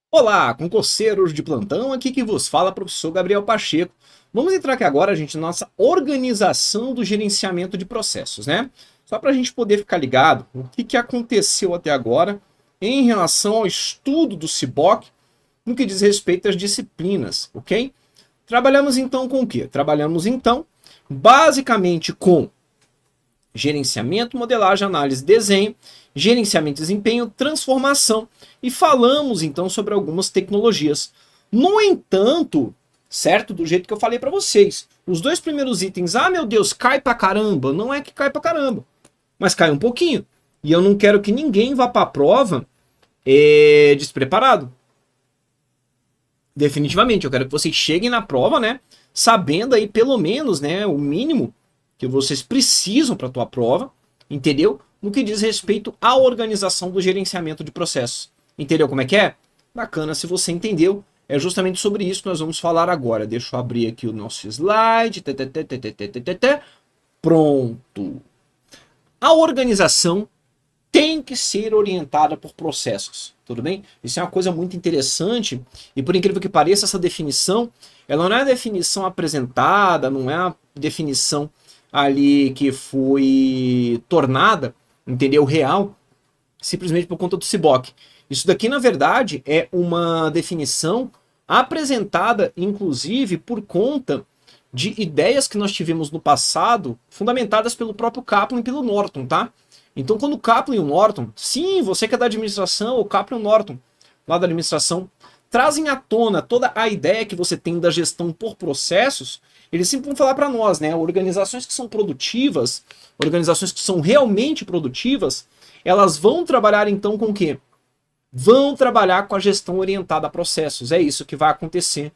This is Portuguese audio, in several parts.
Olá, concurseiros de plantão, aqui que vos fala professor Gabriel Pacheco. Vamos entrar aqui agora, gente, na nossa organização do gerenciamento de processos, né? Só para a gente poder ficar ligado o que aconteceu até agora em relação ao estudo do CBOC no que diz respeito às disciplinas, ok? Trabalhamos então com o quê? Trabalhamos então basicamente com gerenciamento, modelagem, análise, desenho, gerenciamento de desempenho, transformação e falamos então sobre algumas tecnologias. No entanto, certo? Do jeito que eu falei para vocês, os dois primeiros itens, meu Deus, cai pra caramba, não é que cai pra caramba, mas cai um pouquinho. E eu não quero que ninguém vá pra prova despreparado. Definitivamente, eu quero que vocês cheguem na prova, né, sabendo aí pelo menos, né, o mínimo que vocês precisam para a tua prova, entendeu? No que diz respeito à organização do gerenciamento de processos. Entendeu como é que é? Bacana se você entendeu. É justamente sobre isso que nós vamos falar agora. Deixa eu abrir aqui o nosso slide. Pronto. A organização tem que ser orientada por processos, tudo bem? Isso é uma coisa muito interessante e por incrível que pareça, essa definição, ela não é a definição apresentada, não é a definição ali que foi tornada, entendeu? Real, simplesmente por conta do CBOC. Isso daqui, na verdade, é uma definição apresentada, inclusive, por conta de ideias que nós tivemos no passado, fundamentadas pelo próprio Kaplan e pelo Norton, tá? Então, quando o Kaplan e o Norton, sim, você que é da administração, o Kaplan e o Norton, lá da administração, trazem à tona toda a ideia que você tem da gestão por processos, eles sempre vão falar para nós, né? Organizações que são produtivas, organizações que são realmente produtivas, elas vão trabalhar então com o quê? Vão trabalhar com a gestão orientada a processos. É isso que vai acontecer.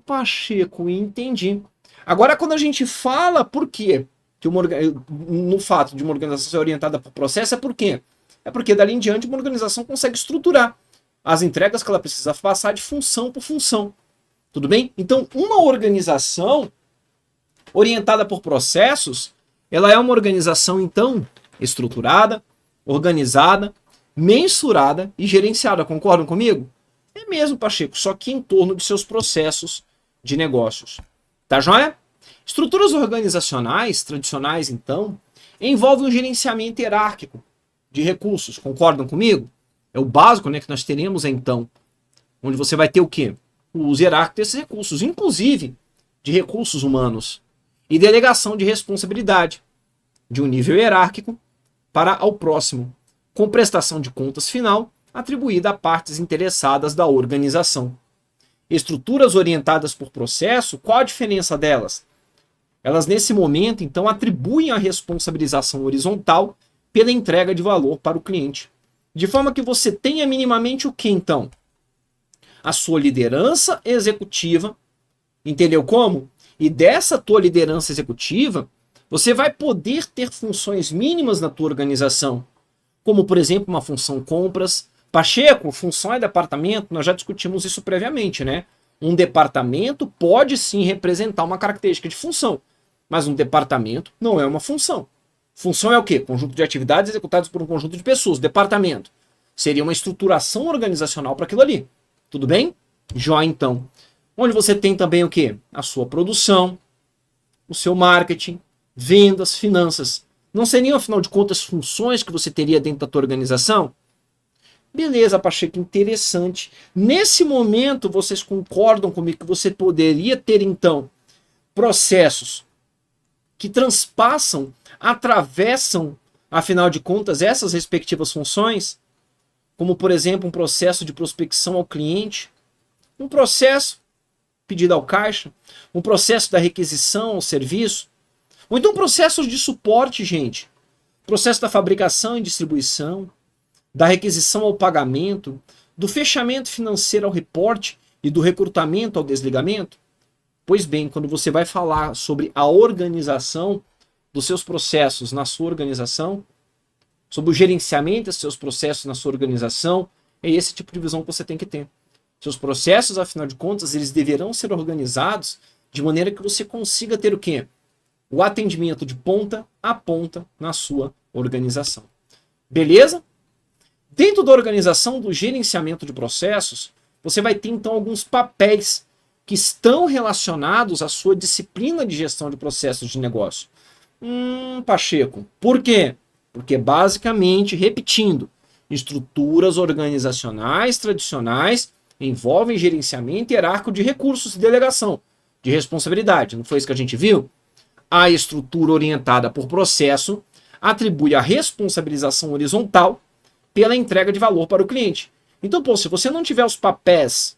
Pacheco, entendi. Agora, quando a gente fala por quê? Que no fato de uma organização ser orientada por processo, é por quê? É porque dali em diante uma organização consegue estruturar as entregas que ela precisa passar de função por função. Tudo bem? Então, uma organização orientada por processos, ela é uma organização, então, estruturada, organizada, mensurada e gerenciada. Concordam comigo? É mesmo, Pacheco, só que em torno de seus processos de negócios. Tá joia? Estruturas organizacionais tradicionais, então, envolvem um gerenciamento hierárquico de recursos. Concordam comigo? É o básico, né, que nós teremos, então, onde você vai ter o quê? O uso hierárquico desses recursos, inclusive de recursos humanos, e delegação de responsabilidade de um nível hierárquico para ao próximo, com prestação de contas final atribuída a partes interessadas da organização. Estruturas orientadas por processo, qual a diferença delas? Elas, nesse momento, então, atribuem a responsabilização horizontal pela entrega de valor para o cliente. De forma que você tenha minimamente o que, então? A sua liderança executiva, entendeu como? E dessa tua liderança executiva, você vai poder ter funções mínimas na tua organização, como, por exemplo, uma função compras. Pacheco, função é departamento, nós já discutimos isso previamente, né? Um departamento pode sim representar uma característica de função, mas um departamento não é uma função. Função é o quê? Conjunto de atividades executadas por um conjunto de pessoas. Departamento seria uma estruturação organizacional para aquilo ali. Tudo bem? Jó, então. Onde você tem também o quê? A sua produção, o seu marketing, vendas, finanças. Não seriam, afinal de contas, funções que você teria dentro da tua organização? Beleza, Pacheco, interessante. Nesse momento, vocês concordam comigo que você poderia ter, então, processos que transpassam, atravessam, afinal de contas, essas respectivas funções? Como, por exemplo, um processo de prospecção ao cliente, um processo pedido ao caixa, um processo da requisição ao serviço, ou então processos de suporte, gente. Processo da fabricação e distribuição, da requisição ao pagamento, do fechamento financeiro ao reporte e do recrutamento ao desligamento? Pois bem, quando você vai falar sobre a organização dos seus processos na sua organização, sobre o gerenciamento dos seus processos na sua organização, é esse tipo de visão que você tem que ter. Seus processos, afinal de contas, eles deverão ser organizados de maneira que você consiga ter o quê? O atendimento de ponta a ponta na sua organização. Beleza? Dentro da organização do gerenciamento de processos, você vai ter então alguns papéis que estão relacionados à sua disciplina de gestão de processos de negócio. Pacheco, por quê? Porque basicamente, repetindo, estruturas organizacionais tradicionais envolvem gerenciamento hierárquico de recursos e delegação de responsabilidade. Não foi isso que a gente viu? A estrutura orientada por processo atribui a responsabilização horizontal pela entrega de valor para o cliente. Então, pô, se você não tiver os papéis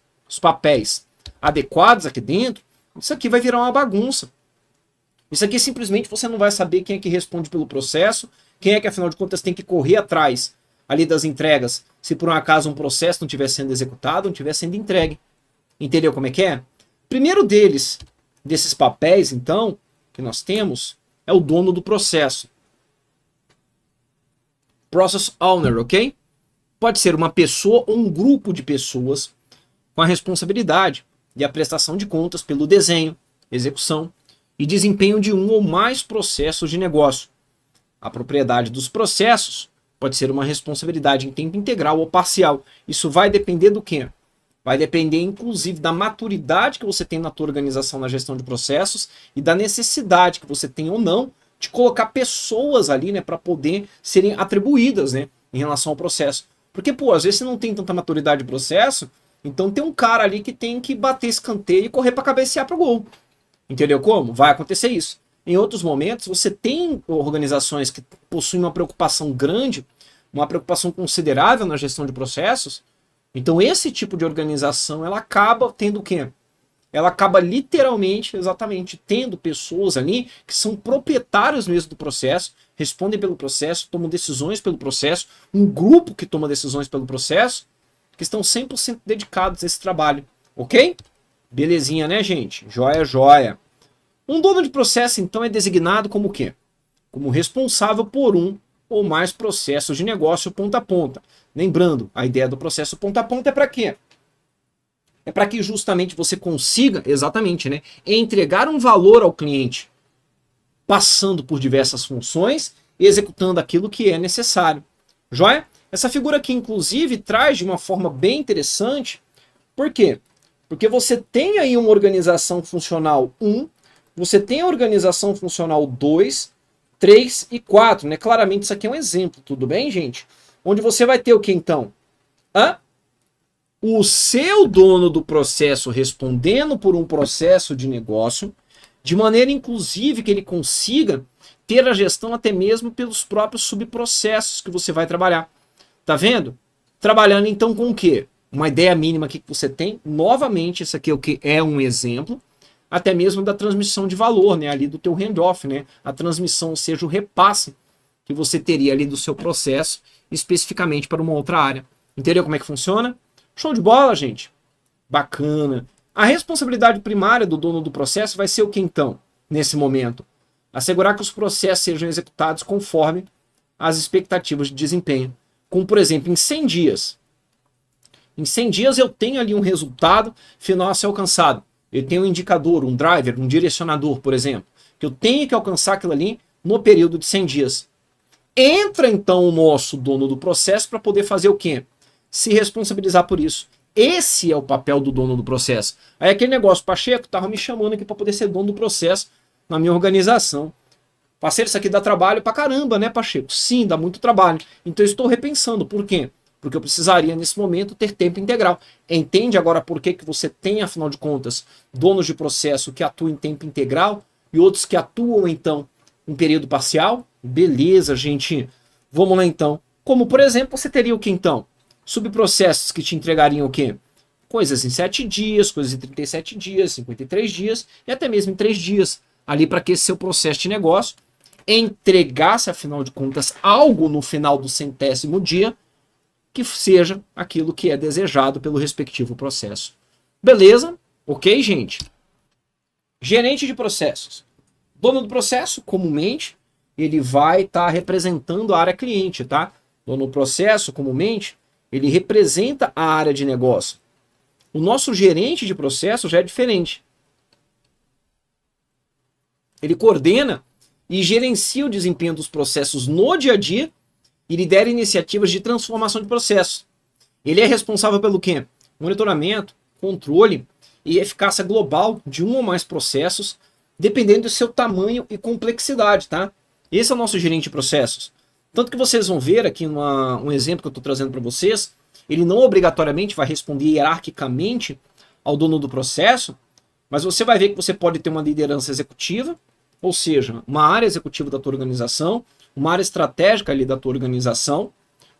adequados aqui dentro, isso aqui vai virar uma bagunça. Isso aqui simplesmente você não vai saber quem é que responde pelo processo, quem é que afinal de contas tem que correr atrás ali das entregas, se por um acaso um processo não estiver sendo executado, não estiver sendo entregue. Entendeu como é que é? Primeiro desses papéis, então, que nós temos, é o dono do processo. Process Owner, ok? Pode ser uma pessoa ou um grupo de pessoas com a responsabilidade e a prestação de contas pelo desenho, execução e desempenho de um ou mais processos de negócio. A propriedade dos processos pode ser uma responsabilidade em tempo integral ou parcial. Isso vai depender do quê? Vai depender, inclusive, da maturidade que você tem na tua organização na gestão de processos e da necessidade que você tem ou não de colocar pessoas ali, né, para poder serem atribuídas, né, em relação ao processo. Porque, pô, às vezes você não tem tanta maturidade de processo, então tem um cara ali que tem que bater escanteio e correr para cabecear pro gol. Entendeu como? Vai acontecer isso. Em outros momentos, você tem organizações que possuem uma preocupação grande, uma preocupação considerável na gestão de processos. Então, esse tipo de organização, ela acaba tendo o quê? Ela acaba literalmente, exatamente, tendo pessoas ali que são proprietários mesmo do processo, respondem pelo processo, tomam decisões pelo processo, um grupo que toma decisões pelo processo, que estão 100% dedicados a esse trabalho, ok? Belezinha, né, gente? Joia, joia. Um dono de processo, então, é designado como o quê? Como responsável por um ou mais processos de negócio ponta a ponta. Lembrando, a ideia do processo ponta a ponta é para quê? É para que justamente você consiga, exatamente, né, entregar um valor ao cliente, passando por diversas funções e executando aquilo que é necessário. Joia? Essa figura aqui, inclusive, traz de uma forma bem interessante. Por quê? Porque você tem aí uma organização funcional 1, você tem a organização funcional 2, 3 e 4. Né? Claramente isso aqui é um exemplo, tudo bem, gente? Onde você vai ter o que então? O seu dono do processo respondendo por um processo de negócio, de maneira inclusive que ele consiga ter a gestão até mesmo pelos próprios subprocessos que você vai trabalhar. Tá vendo? Trabalhando então com o quê? Uma ideia mínima aqui que você tem. Novamente, isso aqui é o que é um exemplo, até mesmo da transmissão de valor, né? Ali do teu handoff, né? A transmissão, ou seja, o repasse que você teria ali do seu processo, especificamente para uma outra área. Entendeu como é que funciona? Show de bola, gente. Bacana. A responsabilidade primária do dono do processo vai ser o que então, nesse momento? Assegurar que os processos sejam executados conforme as expectativas de desempenho. Como, por exemplo, em 100 dias. Em 100 dias eu tenho ali um resultado final a ser alcançado. Eu tenho um indicador, um driver, um direcionador, por exemplo, que eu tenho que alcançar aquilo ali no período de 100 dias. Entra então o nosso dono do processo para poder fazer o quê? Se responsabilizar por isso. Esse é o papel do dono do processo. Aí aquele negócio, Pacheco, tava me chamando aqui para poder ser dono do processo na minha organização. Parceiro, isso aqui dá trabalho pra caramba, né, Pacheco? Sim, dá muito trabalho. Então eu estou repensando. Por quê? Porque eu precisaria, nesse momento, ter tempo integral. Entende agora por que você tem, afinal de contas, donos de processo que atuam em tempo integral e outros que atuam, então, em período parcial? Beleza, gente. Vamos lá, então. Como, por exemplo, você teria o que, então? Subprocessos que te entregariam o quê? Coisas em 7 dias, coisas em 37 dias, 53 dias e até mesmo em 3 dias. Ali para que esse seu processo de negócio entregasse, afinal de contas, algo no final do 100º dia que seja aquilo que é desejado pelo respectivo processo. Beleza? Ok, gente? Gerente de processos. Dono do processo, comumente, ele vai estar representando a área cliente, tá? Dono do processo, comumente, ele representa a área de negócio. O nosso gerente de processo já é diferente. Ele coordena e gerencia o desempenho dos processos no dia a dia e lidera iniciativas de transformação de processos. Ele é responsável pelo quê? Monitoramento, controle e eficácia global de um ou mais processos, dependendo do seu tamanho e complexidade, tá? Esse é o nosso gerente de processos. Tanto que vocês vão ver aqui um exemplo que eu estou trazendo para vocês, ele não obrigatoriamente vai responder hierarquicamente ao dono do processo, mas você vai ver que você pode ter uma liderança executiva, ou seja, uma área executiva da tua organização, uma área estratégica ali da tua organização,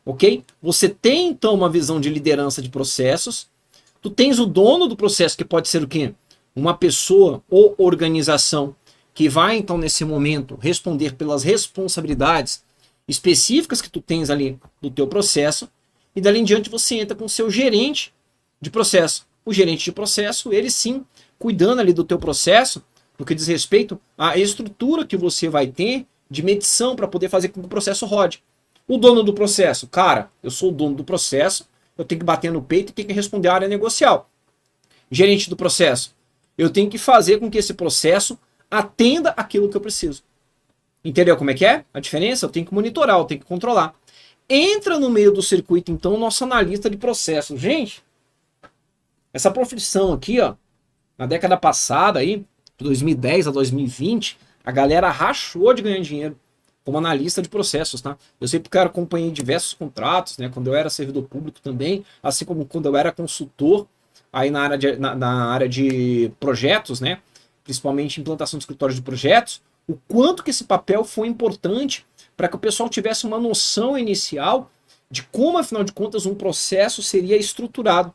ok? Você tem então uma visão de liderança de processos, tu tens o dono do processo, que pode ser o quê? Uma pessoa ou organização que vai então nesse momento responder pelas responsabilidades específicas que tu tens ali do teu processo, e dali em diante você entra com o seu gerente de processo. O gerente de processo, ele sim, cuidando ali do teu processo, no que diz respeito à estrutura que você vai ter de medição para poder fazer com que o processo rode. O dono do processo, cara, eu sou o dono do processo, eu tenho que bater no peito e tenho que responder à área negocial. Gerente do processo, eu tenho que fazer com que esse processo atenda aquilo que eu preciso. Entendeu como é que é? A diferença? Eu tenho que monitorar, eu tenho que controlar. Entra no meio do circuito, então, o nosso analista de processos. Gente, essa profissão aqui, ó, na década passada, aí, de 2010 a 2020, a galera rachou de ganhar dinheiro como analista de processos, tá? Eu sei porque eu acompanhei diversos contratos, né? Quando eu era servidor público também, assim como quando eu era consultor aí na área de projetos, né? Principalmente implantação de escritórios de projetos, o quanto que esse papel foi importante para que o pessoal tivesse uma noção inicial de como, afinal de contas, um processo seria estruturado.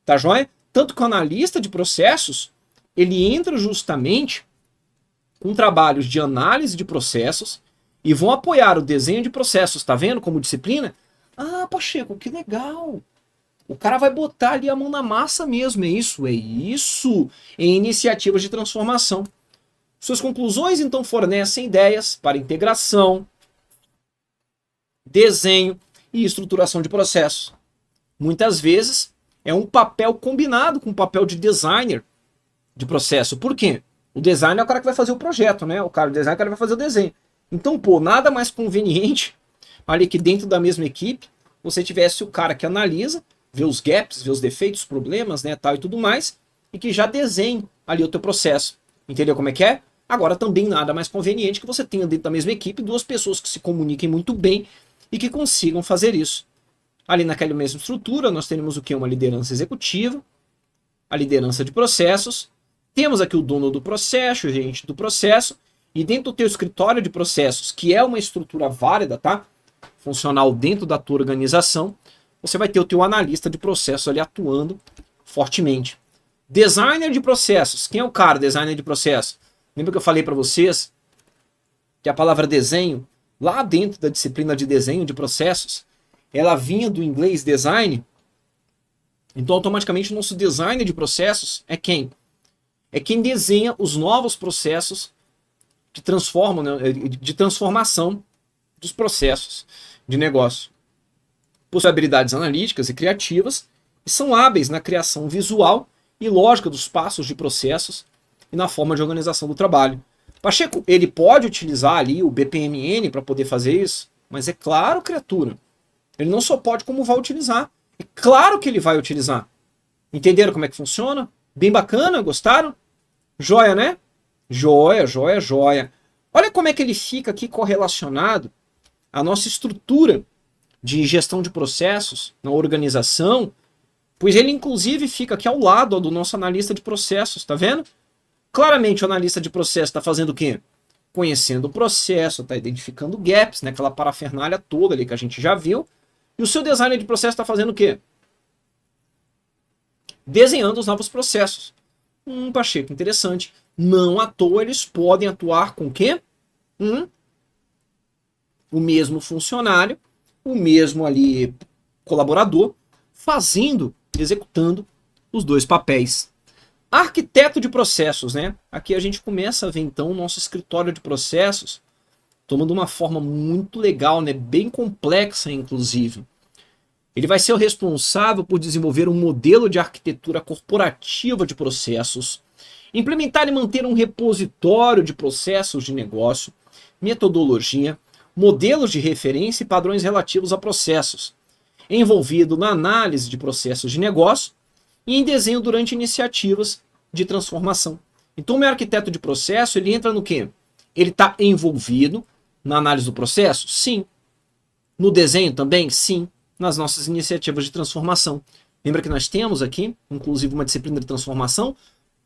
Tá joia? Tanto que o analista de processos, ele entra justamente com trabalhos de análise de processos e vão apoiar o desenho de processos, tá vendo? Como disciplina. Ah, Pacheco, que legal! O cara vai botar ali a mão na massa mesmo, é isso em iniciativas de transformação. Suas conclusões, então, fornecem ideias para integração, desenho e estruturação de processos. Muitas vezes é um papel combinado com o papel de designer de processo. Por quê? O designer é o cara que vai fazer o projeto, né? O designer é o cara que vai fazer o desenho. Então, pô, nada mais conveniente ali que dentro da mesma equipe você tivesse o cara que analisa, vê os gaps, vê os defeitos, os problemas, né, tal e tudo mais, e que já desenhe ali o teu processo. Entendeu como é que é? Agora também nada mais conveniente que você tenha dentro da mesma equipe duas pessoas que se comuniquem muito bem e que consigam fazer isso. Ali naquela mesma estrutura nós temos o que? Uma liderança executiva, a liderança de processos, temos aqui o dono do processo, o gerente do processo, e dentro do teu escritório de processos, que é uma estrutura válida, tá? Funcional dentro da tua organização, você vai ter o teu analista de processo ali atuando fortemente. Designer de processos. Quem é o cara designer de processo? Lembra que eu falei para vocês que a palavra desenho, lá dentro da disciplina de desenho de processos, ela vinha do inglês design? Então, automaticamente, o nosso designer de processos é quem? É quem desenha os novos processos de transformação dos processos de negócio. Possui habilidades analíticas e criativas e são hábeis na criação visual e lógica dos passos de processos e na forma de organização do trabalho. Pacheco, ele pode utilizar ali o BPMN para poder fazer isso? Mas é claro, criatura. Ele não só pode, como vai utilizar. É claro que ele vai utilizar. Entenderam como é que funciona? Bem bacana, gostaram? Joia, né? Joia, joia, joia. Olha como é que ele fica aqui correlacionado à nossa estrutura de gestão de processos na organização, pois ele inclusive fica aqui ao lado do nosso analista de processos, tá vendo? Claramente o analista de processo está fazendo o quê? Conhecendo o processo, está identificando gaps, né? Aquela parafernália toda ali que a gente já viu. E o seu designer de processo está fazendo o quê? Desenhando os novos processos. Pacheco, interessante. Não à toa eles podem atuar com o quê? O mesmo funcionário, o mesmo ali colaborador, executando os dois papéis. Arquiteto de processos, né? Aqui a gente começa a ver então o nosso escritório de processos tomando uma forma muito legal, né? Bem complexa, inclusive. Ele vai ser o responsável por desenvolver um modelo de arquitetura corporativa de processos, Implementar e manter um repositório de processos de negócio, metodologia, modelos de referência e padrões relativos a processos, envolvido na análise de processos de negócio e em desenho durante iniciativas de transformação. Então, o meu arquiteto de processo, ele entra no quê? Ele está envolvido na análise do processo? Sim. No desenho também? Sim. Nas nossas iniciativas de transformação. Lembra que nós temos aqui, inclusive, uma disciplina de transformação?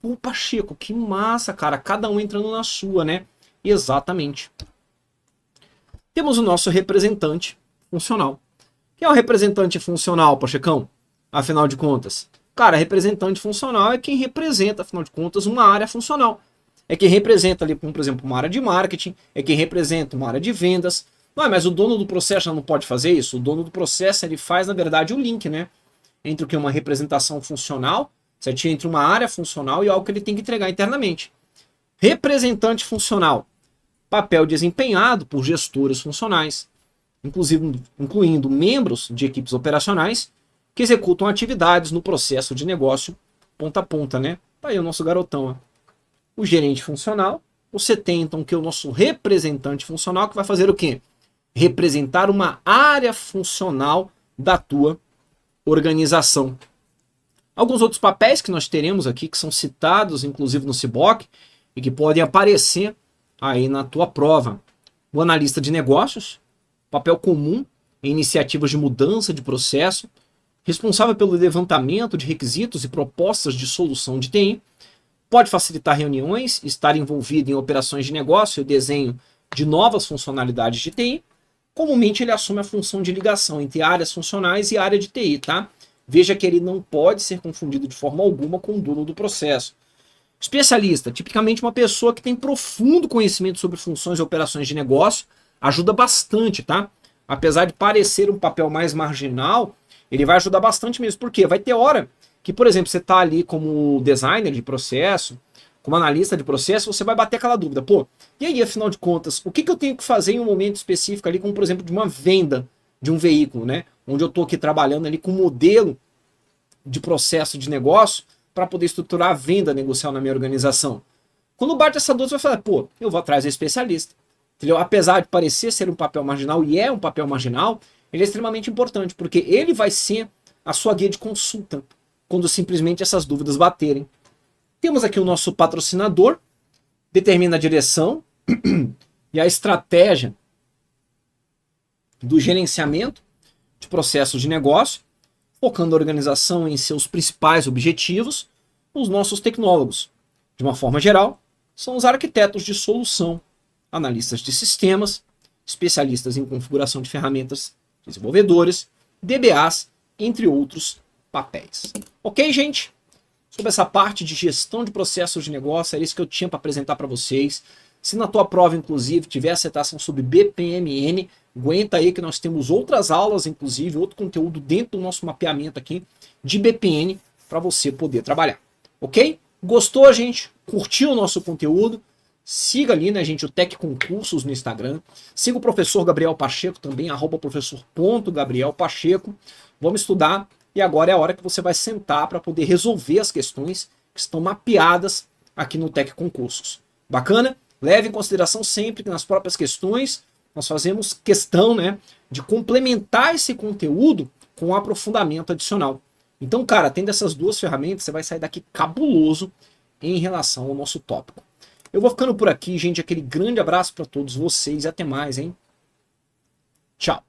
Pô, Pacheco, que massa, cara. Cada um entrando na sua, né? Exatamente. Temos o nosso representante funcional. Quem é o representante funcional, Pachecão? Afinal de contas, cara, representante funcional é quem representa, afinal de contas, uma área funcional. É quem representa ali, por exemplo, uma área de marketing, é quem representa uma área de vendas. Não, mas o dono do processo já não pode fazer isso? O dono do processo, ele faz, na verdade, o link, né? Entre o que é uma representação funcional, certo? Entre uma área funcional e algo que ele tem que entregar internamente. Representante funcional. Papel desempenhado por gestores funcionais, incluindo membros de equipes operacionais que executam atividades no processo de negócio ponta a ponta, né? Tá aí o nosso garotão, ó. O gerente funcional. Você tem, então, que é o nosso representante funcional, que vai fazer o quê? Representar uma área funcional da tua organização. Alguns outros papéis que nós teremos aqui, que são citados, inclusive, no CBOC, e que podem aparecer aí na tua prova. O analista de negócios, papel comum em iniciativas de mudança de processo, responsável pelo levantamento de requisitos e propostas de solução de TI, pode facilitar reuniões, estar envolvido em operações de negócio e desenho de novas funcionalidades de TI. Comumente ele assume a função de ligação entre áreas funcionais e área de TI, tá? Veja que ele não pode ser confundido de forma alguma com o dono do processo. Especialista, tipicamente uma pessoa que tem profundo conhecimento sobre funções e operações de negócio, ajuda bastante, tá? Apesar de parecer um papel mais marginal, ele vai ajudar bastante mesmo. Por quê? Vai ter hora que, por exemplo, você está ali como designer de processo, como analista de processo, você vai bater aquela dúvida. Pô, e aí, afinal de contas, o que eu tenho que fazer em um momento específico ali, como, por exemplo, de uma venda de um veículo, né? Onde eu estou aqui trabalhando ali com um modelo de processo de negócio para poder estruturar a venda negocial na minha organização. Quando bate essa dúvida, você vai falar, pô, eu vou atrás do especialista. Entendeu? Apesar de parecer ser um papel marginal, e é um papel marginal, ele é extremamente importante, porque ele vai ser a sua guia de consulta, quando simplesmente essas dúvidas baterem. Temos aqui o nosso patrocinador, determina a direção e a estratégia do gerenciamento de processos de negócio, focando a organização em seus principais objetivos. Os nossos tecnólogos, de uma forma geral, são os arquitetos de solução, analistas de sistemas, especialistas em configuração de ferramentas, desenvolvedores, DBAs, entre outros papéis. Ok, gente? Sobre essa parte de gestão de processos de negócio, era isso que eu tinha para apresentar para vocês. Se na tua prova, inclusive, tiver acertação sobre BPMN, aguenta aí que nós temos outras aulas, inclusive, outro conteúdo dentro do nosso mapeamento aqui de BPN para você poder trabalhar. Ok? Gostou, gente? Curtiu o nosso conteúdo? Siga ali, né, gente, o Tec Concursos no Instagram. Siga o professor Gabriel Pacheco também, @professor.gabrielpacheco. Vamos estudar e agora é a hora que você vai sentar para poder resolver as questões que estão mapeadas aqui no Tec Concursos. Bacana? Leve em consideração sempre que nas próprias questões nós fazemos questão, né, de complementar esse conteúdo com um aprofundamento adicional. Então, cara, tendo essas duas ferramentas, você vai sair daqui cabuloso em relação ao nosso tópico. Eu vou ficando por aqui, gente. Aquele grande abraço para todos vocês e até mais, hein? Tchau.